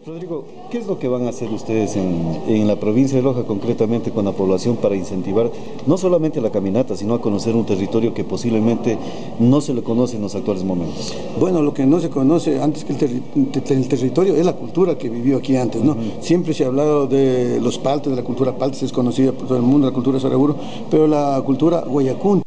Rodrigo, ¿qué es lo que van a hacer ustedes en la provincia de Loja, concretamente con la población, para incentivar no solamente la caminata, sino a conocer un territorio que posiblemente no se le conoce en los actuales momentos? Bueno, lo que no se conoce antes que el territorio es la cultura que vivió aquí antes, ¿no? Siempre se ha hablado de los paltes, de la cultura paltes, es conocida por todo el mundo, la cultura Saraguro, pero la cultura Guayacún,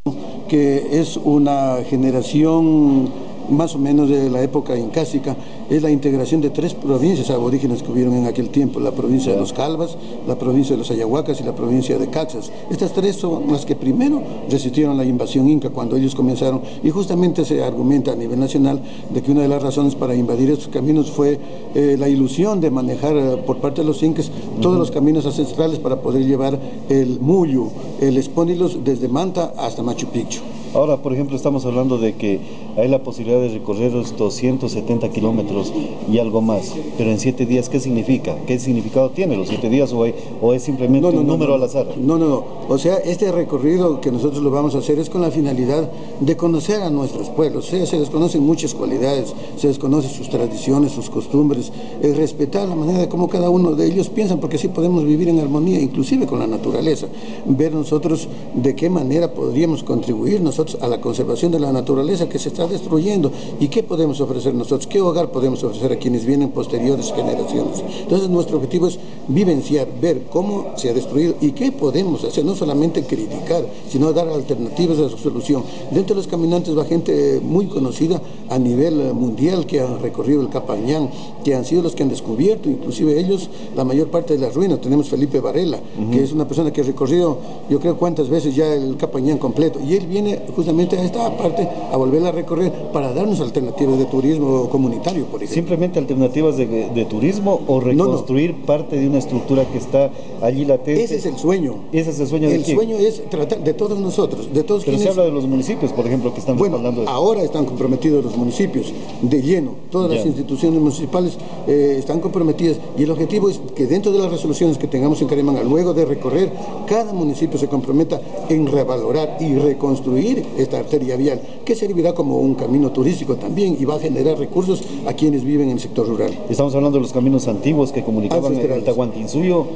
que es una generación más o menos de la época incásica, es la integración de tres provincias aborígenes que hubieron en aquel tiempo: la provincia de los Calvas, la provincia de los Ayahuacas y la provincia de Caxas. Estas tres son las que primero resistieron la invasión inca cuando ellos comenzaron, y justamente se argumenta a nivel nacional de que una de las razones para invadir estos caminos fue la ilusión de manejar por parte de los incas todos los caminos ancestrales para poder llevar el muyu, el espónilos, desde Manta hasta Machu Picchu. Ahora, por ejemplo, estamos hablando de que hay la posibilidad de recorrer los 270 kilómetros y algo más, pero en 7 días, ¿qué significa? ¿Qué significado tiene los 7 días o es simplemente un número al azar? No. O sea, este recorrido que nosotros lo vamos a hacer es con la finalidad de conocer a nuestros pueblos. O sea, se desconocen muchas cualidades, se desconocen sus tradiciones, sus costumbres, respetar la manera de cómo cada uno de ellos piensan, porque así podemos vivir en armonía, inclusive con la naturaleza. Ver nosotros de qué manera podríamos contribuir nosotros a la conservación de la naturaleza que se está destruyendo, y qué podemos ofrecer nosotros, qué hogar podemos ofrecer a quienes vienen posteriores generaciones. Entonces nuestro objetivo es vivenciar, ver cómo se ha destruido y qué podemos hacer, no solamente criticar, sino dar alternativas de solución. Dentro de los caminantes va gente muy conocida a nivel mundial que han recorrido el Capañán, que han sido los que han descubierto, inclusive ellos, la mayor parte de las ruinas. Tenemos Felipe Varela, que es una persona que ha recorrido, yo creo, cuántas veces ya el Capañán completo, y él viene justamente a esta parte a volverla a recorrer para darnos alternativas de turismo comunitario, por ejemplo. ¿Simplemente alternativas de turismo o reconstruir parte de una estructura que está allí latente? Ese es el sueño. ¿Ese es el sueño de quién? El sueño es tratar de todos nosotros, de todos. Pero quienes... se habla de los municipios, por ejemplo, que están respaldando esto. Ahora están comprometidos los municipios de lleno, todas las instituciones municipales están comprometidas, y el objetivo es que dentro de las resoluciones que tengamos en Carimanga, luego de recorrer, cada municipio se comprometa en revalorar y reconstruir esta arteria vial, que servirá como un camino turístico también y va a generar recursos a quienes viven en el sector rural. Estamos hablando de los caminos antiguos que comunicaban el Tahuantinsuyo,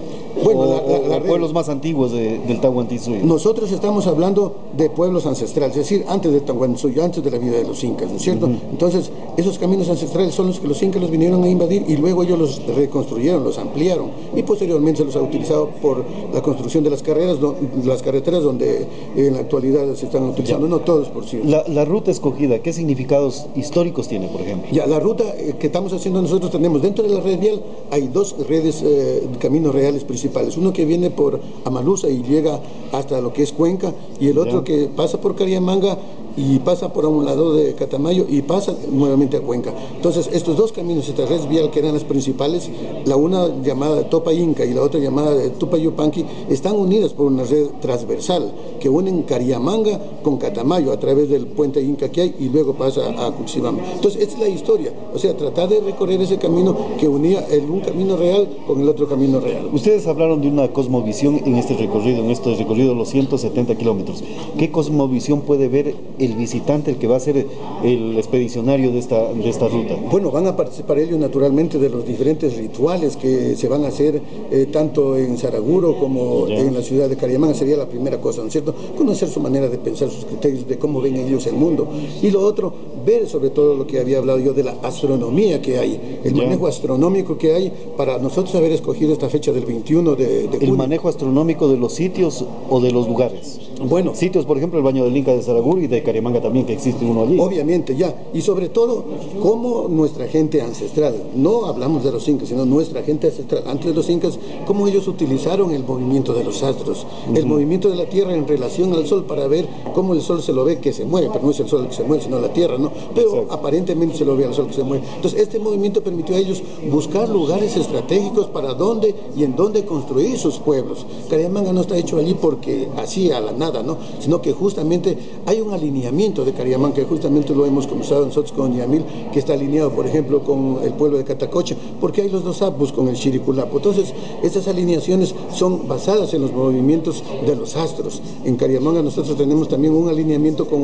los pueblos más antiguos del Tahuantinsuyo. Nosotros estamos hablando de pueblos ancestrales, es decir, antes del Tahuantinsuyo, antes de la vida de los incas, ¿no es cierto? Entonces, esos caminos ancestrales son los que los incas los vinieron a invadir, y luego ellos los reconstruyeron, los ampliaron, y posteriormente se los ha utilizado por la construcción de las carreteras donde en la actualidad se están utilizando, no todos, por cierto. La ruta escogida, ¿qué significados históricos tiene, por ejemplo? Ya, la ruta que estamos haciendo nosotros, tenemos dentro de la red vial, hay dos redes de caminos reales principales, uno que viene por Amaluza y llega hasta lo que es Cuenca, y el otro que pasa por Cariamanga y pasa por un lado de Catamayo y pasa nuevamente a Cuenca. Entonces, estos dos caminos, esta red vial que eran las principales, la una llamada Topa Inca y la otra llamada Tupayupanqui, están unidas por una red transversal que unen Cariamanga con Catamayo a través del puente Inca que hay, y luego pasa a Cuxibamba. Entonces, esta es la historia, o sea, tratar de recorrer ese camino que unía un camino real con el otro camino real. Ustedes hablaron de una cosmovisión en este recorrido, los 170 kilómetros. ¿Qué cosmovisión puede ver el visitante, el que va a ser el expedicionario de esta ruta? Bueno, van a participar ellos naturalmente de los diferentes rituales que se van a hacer tanto en Saraguro como en la ciudad de Cariamanga. Sería la primera cosa, ¿no es cierto? Conocer su manera de pensar, sus criterios, de cómo ven ellos el mundo. Y lo otro, ver sobre todo lo que había hablado yo de la astronomía que hay, el manejo astronómico que hay, para nosotros haber escogido esta fecha del 21 de junio. ¿El manejo astronómico de los sitios o de los lugares? Bueno, sitios, por ejemplo, el Baño del Inca de Saraguro y de Cariamanga también, que existe uno allí. Obviamente, ya. Y sobre todo, cómo nuestra gente ancestral, no hablamos de los incas, sino nuestra gente ancestral, antes de los incas, cómo ellos utilizaron el movimiento de los astros, el movimiento de la Tierra en relación al Sol, para ver cómo el Sol se lo ve que se mueve, pero no es el Sol el que se mueve, sino la Tierra, ¿no? Pero aparentemente se lo ve al Sol que se mueve. Entonces, este movimiento permitió a ellos buscar lugares estratégicos para dónde y en dónde construir sus pueblos. Cariamanga no está hecho allí porque así a la nada, basada, ¿no? Sino que justamente hay un alineamiento de Cariamán, que justamente lo hemos conversado nosotros con Yamil, que está alineado, por ejemplo, con el pueblo de Catacocha, porque hay los dos apus con el Chiriculapo. Entonces, estas alineaciones son basadas en los movimientos de los astros. En Cariamán nosotros tenemos también un alineamiento con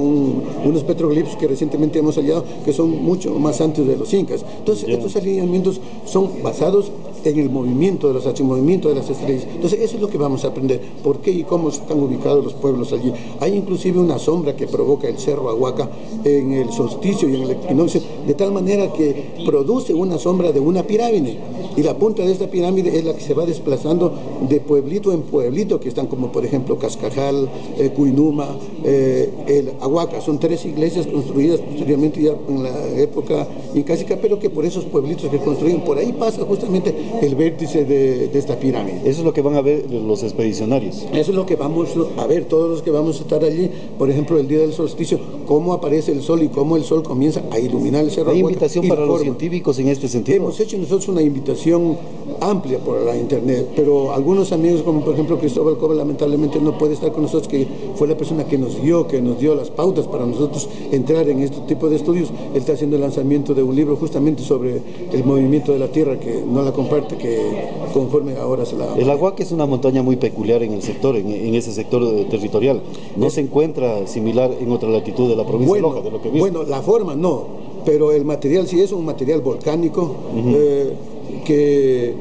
unos petroglifos que recientemente hemos hallado, que son mucho más antes de los incas. Entonces, estos alineamientos son basados en el movimiento de los astros, el movimiento de las estrellas. Entonces, eso es lo que vamos a aprender, por qué y cómo están ubicados los pueblos allí. Hay inclusive una sombra que provoca el Cerro Ahuaca en el solsticio y en el equinoccio, de tal manera que produce una sombra de una pirámide, y la punta de esta pirámide es la que se va desplazando de pueblito en pueblito, que están como por ejemplo Cascajal, Cuinuma, el Ahuaca. Son 3 iglesias construidas posteriormente ya en la época incásica, pero que por esos pueblitos que construyen, por ahí pasa justamente el vértice de esta pirámide. Eso es lo que van a ver los expedicionarios. Eso es lo que vamos a ver todos los que vamos a estar allí. Por ejemplo, el día del solsticio, cómo aparece el sol y cómo el sol comienza a iluminar el cerro. ¿Hay invitación para los científicos en este sentido? Hemos hecho nosotros una invitación amplia por la internet, pero algunos amigos, como por ejemplo Cristóbal Cova, lamentablemente no puede estar con nosotros, que fue la persona que nos dio las pautas para nosotros entrar en este tipo de estudios. Él está haciendo el lanzamiento de un libro justamente sobre el movimiento de la Tierra, que no la comparte, que conforme ahora se la... El Ahuaca es una montaña muy peculiar en el sector, en ese sector territorial. ¿No se encuentra similar en otra latitud de la provincia de Loja, de lo que viste? Bueno, la forma no, pero el material sí es un material volcánico, que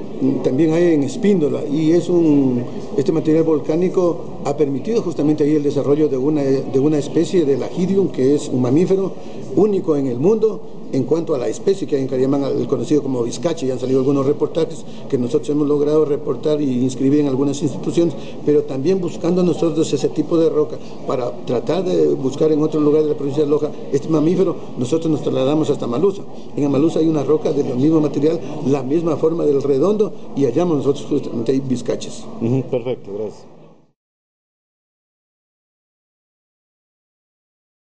también hay en Espíndola, y este material volcánico ha permitido justamente ahí el desarrollo de una especie de lagidium, que es un mamífero único en el mundo en cuanto a la especie que hay en Cariamán, el conocido como vizcache. Ya han salido algunos reportajes que nosotros hemos logrado reportar y inscribir en algunas instituciones, pero también buscando nosotros ese tipo de roca para tratar de buscar en otro lugar de la provincia de Loja este mamífero. Nosotros nos trasladamos hasta Malusa. En Amalusa hay una roca del mismo material, la misma forma del redondo, y hallamos nosotros justamente ahí vizcaches. Perfecto, gracias.